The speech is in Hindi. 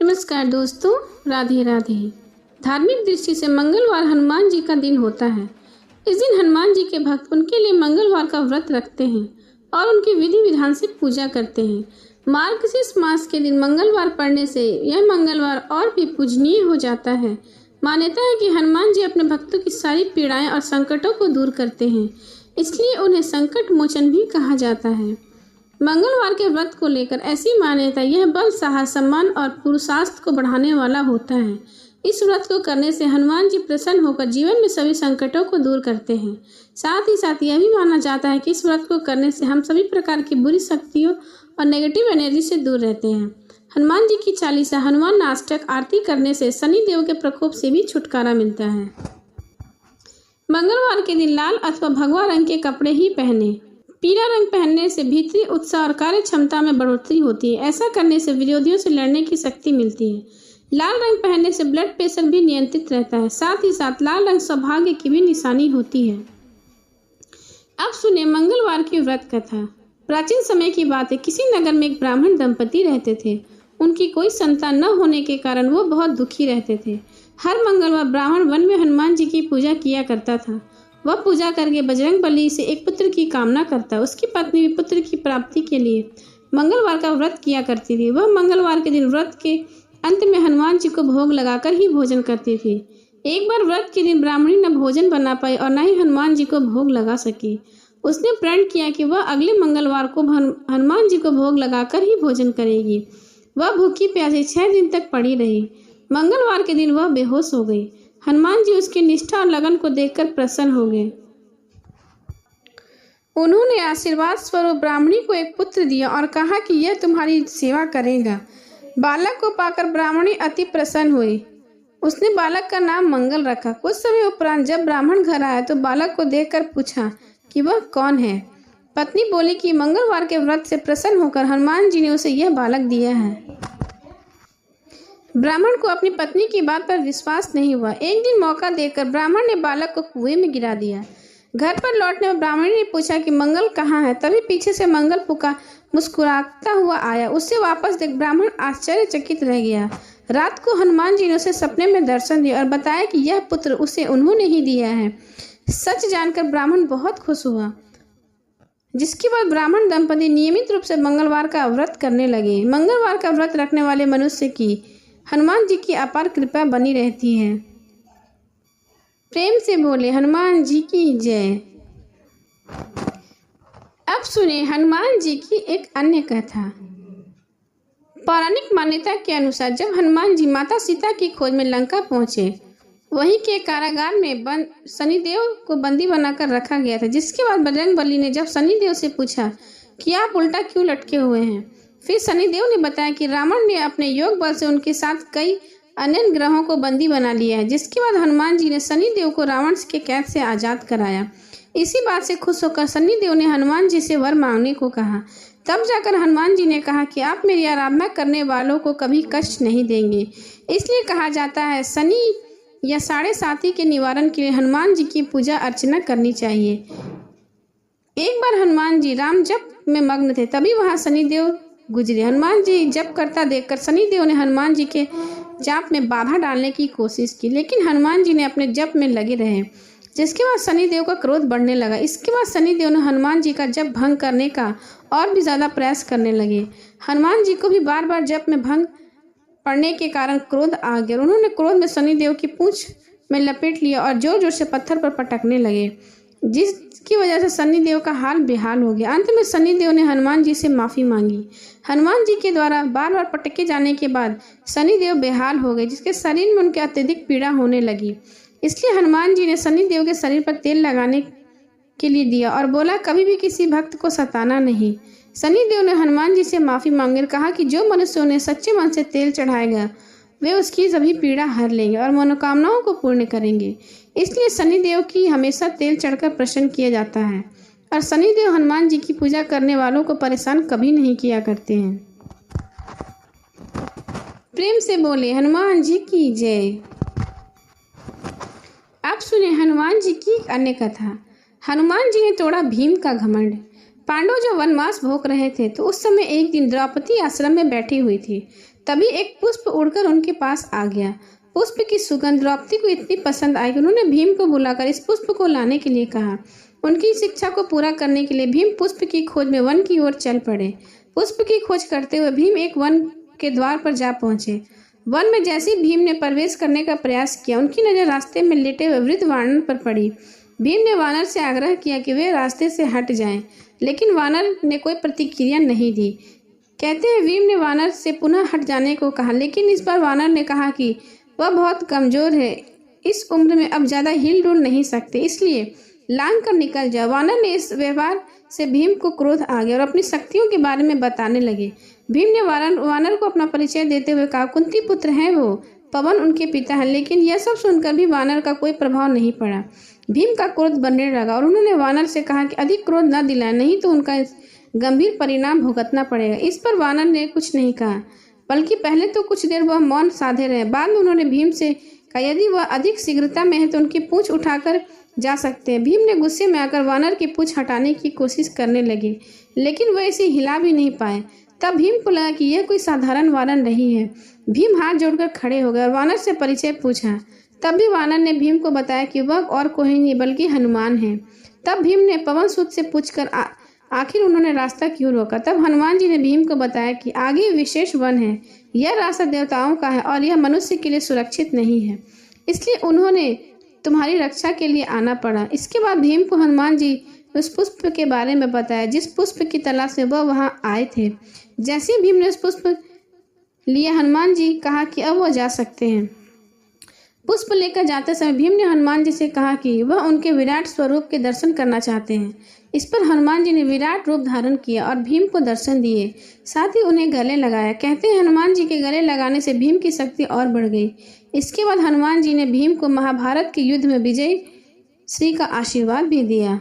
नमस्कार दोस्तों, राधे राधे। धार्मिक दृष्टि से मंगलवार हनुमान जी का दिन होता है। इस दिन हनुमान जी के भक्त उनके लिए मंगलवार का व्रत रखते हैं और उनकी विधि विधान से पूजा करते हैं। मार्गशीर्ष मास के दिन मंगलवार पड़ने से यह मंगलवार और भी पूजनीय हो जाता है। मान्यता है कि हनुमान जी अपने भक्तों की सारी पीड़ाएं और संकटों को दूर करते हैं, इसलिए उन्हें संकट मोचन भी कहा जाता है। मंगलवार के व्रत को लेकर ऐसी मान्यता यह बल, साहस, सम्मान और पुरुषार्थ को बढ़ाने वाला होता है। इस व्रत को करने से हनुमान जी प्रसन्न होकर जीवन में सभी संकटों को दूर करते हैं। साथ ही साथ यह भी माना जाता है कि इस व्रत को करने से हम सभी प्रकार की बुरी शक्तियों और नेगेटिव एनर्जी से दूर रहते हैं। हनुमान जी की चालीसा हनुमान अष्टक आरती करने से शनि देव के प्रकोप से भी छुटकारा मिलता है। मंगलवार के दिन लाल अथवा भगवा रंग के कपड़े ही पहने। पीला रंग पहनने से भीतरी उत्साह और कार्य क्षमता में बढ़ोतरी होती है। ऐसा करने से विरोधियों से लड़ने की शक्ति मिलती है। लाल रंग पहनने से ब्लड प्रेशर भी नियंत्रित रहता है। साथ ही साथ लाल रंग सौभाग्य की भी निशानी होती है। अब सुने मंगलवार की व्रत कथा। प्राचीन समय की बात है। किसी नगर में एक ब्राह्मण दंपति रहते थे। उनकी कोई संतान न होने के कारण वो बहुत दुखी रहते थे। हर मंगलवार ब्राह्मण वन में हनुमान जी की पूजा किया करता था। वह पूजा करके बजरंग बली से एक पुत्र की कामना करता। उसकी पत्नी भी पुत्र की प्राप्ति के लिए मंगलवार का व्रत किया करती थी। वह मंगलवार के दिन व्रत के अंत में हनुमान जी को भोग लगाकर ही भोजन करती थी। एक बार व्रत के दिन ब्राह्मणी न भोजन बना पाई और न ही हनुमान जी को भोग लगा सकी। उसने प्रण किया कि वह अगले मंगलवार को हनुमान जी को भोग लगाकर ही भोजन करेगी। वह भूखी प्यासी 6 दिन तक पड़ी रही। मंगलवार के दिन वह बेहोश हो गई। हनुमान जी उसकी निष्ठा और लगन को देखकर प्रसन्न हो गए। उन्होंने आशीर्वाद स्वरूप ब्राह्मणी को एक पुत्र दिया और कहा कि यह तुम्हारी सेवा करेगा। बालक को पाकर ब्राह्मणी अति प्रसन्न हुई। उसने बालक का नाम मंगल रखा। कुछ समय उपरांत जब ब्राह्मण घर आया तो बालक को देखकर पूछा कि वह कौन है। पत्नी बोली कि मंगलवार के व्रत से प्रसन्न होकर हनुमान जी ने उसे यह बालक दिया है। ब्राह्मण को अपनी पत्नी की बात पर विश्वास नहीं हुआ। एक दिन मौका देकर ब्राह्मण ने बालक को कुएं में गिरा दिया। घर पर लौटने में ब्राह्मण ने पूछा कि मंगल कहाँ है। तभी पीछे से मंगल मुस्कुराता हुआ आया। उससे वापस देख ब्राह्मण आश्चर्यचकित रह गया। रात को हनुमान जी ने उसे सपने में दर्शन दिया और बताया कि यह पुत्र उसे उन्होंने ही दिया है। सच जानकर ब्राह्मण बहुत खुश हुआ। जिसके बाद ब्राह्मण दंपति नियमित रूप से मंगलवार का व्रत करने लगे। मंगलवार का व्रत रखने वाले मनुष्य की हनुमान जी की अपार कृपा बनी रहती है। प्रेम से बोले हनुमान जी की जय। अब सुने हनुमान जी की एक अन्य कथा। पौराणिक मान्यता के अनुसार जब हनुमान जी माता सीता की खोज में लंका पहुंचे, वहीं के कारागार में शनिदेव को बंदी बनाकर रखा गया था। जिसके बाद बजरंग बली ने जब शनिदेव से पूछा कि आप उल्टा क्यों लटके हुए हैं, फिर शनिदेव ने बताया कि रावण ने अपने योग बल से उनके साथ कई अन्य ग्रहों को बंदी बना लिया है। जिसके बाद हनुमान जी ने शनिदेव को रावण के कैद से आजाद कराया। इसी बात से खुश होकर शनिदेव ने हनुमान जी से वर मांगने को कहा। तब जाकर हनुमान जी ने कहा कि आप मेरी आराधना करने वालों को कभी कष्ट नहीं देंगे। इसलिए कहा जाता है शनि या साढ़े साथी के निवारण के लिए हनुमान जी की पूजा अर्चना करनी चाहिए। एक बार हनुमान जी राम जप में मग्न थे, तभी वहां शनिदेव गुजरे। हनुमान जी जप करता देखकर शनिदेव ने हनुमान जी के जाप में बाधा डालने की कोशिश की, लेकिन हनुमान जी ने अपने जप में लगे रहे। जिसके बाद शनिदेव का क्रोध बढ़ने लगा। इसके बाद शनिदेव ने हनुमान जी का जप भंग करने का और भी ज़्यादा प्रयास करने लगे। हनुमान जी को भी बार बार जप में भंग पड़ने के कारण क्रोध आ गया। उन्होंने क्रोध में शनिदेव की पूंछ में लपेट लिया और जोर जोर से पत्थर पर पटकने लगे, जिसकी वजह से शनिदेव का हाल बेहाल हो गया। अंत में शनिदेव ने हनुमान जी से माफ़ी मांगी। हनुमान जी के द्वारा बार बार पटके जाने के बाद शनिदेव बेहाल हो गए, जिसके शरीर में उनके अत्यधिक पीड़ा होने लगी। इसलिए हनुमान जी ने शनिदेव के शरीर पर तेल लगाने के लिए दिया और बोला कभी भी किसी भक्त को सताना नहीं। शनिदेव ने हनुमान जी से माफ़ी मांगी और कहा कि जो मनुष्य उन्हें सच्चे मन से तेल चढ़ाएगा वे उसकी सभी पीड़ा हर लेंगे और मनोकामनाओं को पूर्ण करेंगे। इसलिए शनिदेव की हमेशा तेल चढ़कर प्रसन्न किया जाता है और शनिदेव हनुमान जी की पूजा करने वालों को परेशान कभी नहीं किया करते हैं। प्रेम से बोले हनुमान जी की जय। अब सुने हनुमान जी की अन्य कथा। हनुमान जी ने तोड़ा भीम का घमंड। पांडव जब वनवास भोग रहे थे तो उस समय एक दिन द्रौपदी आश्रम में बैठी हुई थी। तभी एक पुष्प उड़कर उनके पास आ गया। पुष्प की सुगंध द्रौपदी को इतनी पसंद आई कि उन्होंने भीम को बुलाकर इस पुष्प को लाने के लिए कहा। उनकी शिक्षा को पूरा करने के लिए भीम पुष्प की खोज में वन की ओर चल पड़े। पुष्प की खोज करते हुए भीम एक वन के द्वार पर जा पहुंचे। वन में जैसे ही भीम ने प्रवेश करने का प्रयास किया, उनकी नजर रास्ते में लेटे हुए वृद्ध वानर पर पड़ी। भीम ने वानर से आग्रह किया कि वे रास्ते से हट जाएं, लेकिन वानर ने कोई प्रतिक्रिया नहीं दी। कहते हैं भीम ने वानर से पुनः हट जाने को कहा, लेकिन इस बार वानर ने कहा कि वह बहुत कमजोर है, इस उम्र में अब ज्यादा हिल डुल नहीं सकते, इसलिए लांग कर निकल जाओ। वानर ने इस व्यवहार से भीम को क्रोध आ गया और अपनी शक्तियों के बारे में बताने लगे। भीम ने वानर को अपना परिचय देते हुए कहा, कुंती पुत्र हैं वो, पवन उनके पिता हैं। लेकिन यह सब सुनकर भी वानर का कोई प्रभाव नहीं पड़ा। भीम का क्रोध बढ़ने लगा और उन्होंने वानर से कहा कि अधिक क्रोध न दिलाए, नहीं तो उनका गंभीर परिणाम भुगतना पड़ेगा। इस पर वानर ने कुछ नहीं कहा, बल्कि पहले तो कुछ देर वह मौन साधे रहे। बाद में उन्होंने भीम से कहा, यदि वह अधिक शीघ्रता में है तो उनकी पूंछ उठाकर जा सकते हैं। भीम ने गुस्से में आकर वानर की पूंछ हटाने की कोशिश करने लगे, लेकिन वह इसे हिला भी नहीं पाए। तब भीम को लगा कि यह कोई साधारण वानर नहीं है। भीम हाथ जोड़कर खड़े हो गए और वानर से परिचय पूछा। तब भी वानर ने भीम को बताया कि वह और कोई नहीं बल्कि हनुमान है। तब भीम ने पवन सूत से पूछकर आखिर उन्होंने रास्ता क्यों रोका। तब हनुमान जी ने भीम को बताया कि आगे विशेष वन है, यह रास्ता देवताओं का है और यह मनुष्य के लिए सुरक्षित नहीं है, इसलिए उन्होंने तुम्हारी रक्षा के लिए आना पड़ा। इसके बाद भीम को हनुमान जी उस पुष्प के बारे में बताया जिस पुष्प की तलाश में वह वहां आए थे। जैसे ही भीम ने उस पुष्प लिया, हनुमान जी कहा कि अब वह जा सकते हैं। पुष्प लेकर जाते समय भीम ने हनुमान जी से कहा कि वह उनके विराट स्वरूप के दर्शन करना चाहते हैं। इस पर हनुमान जी ने विराट रूप धारण किया और भीम को दर्शन दिए, साथ ही उन्हें गले लगाया। कहते हैं हनुमान जी के गले लगाने से भीम की शक्ति और बढ़ गई। इसके बाद हनुमान जी ने भीम को महाभारत के युद्ध में विजय श्री का आशीर्वाद भी दिया।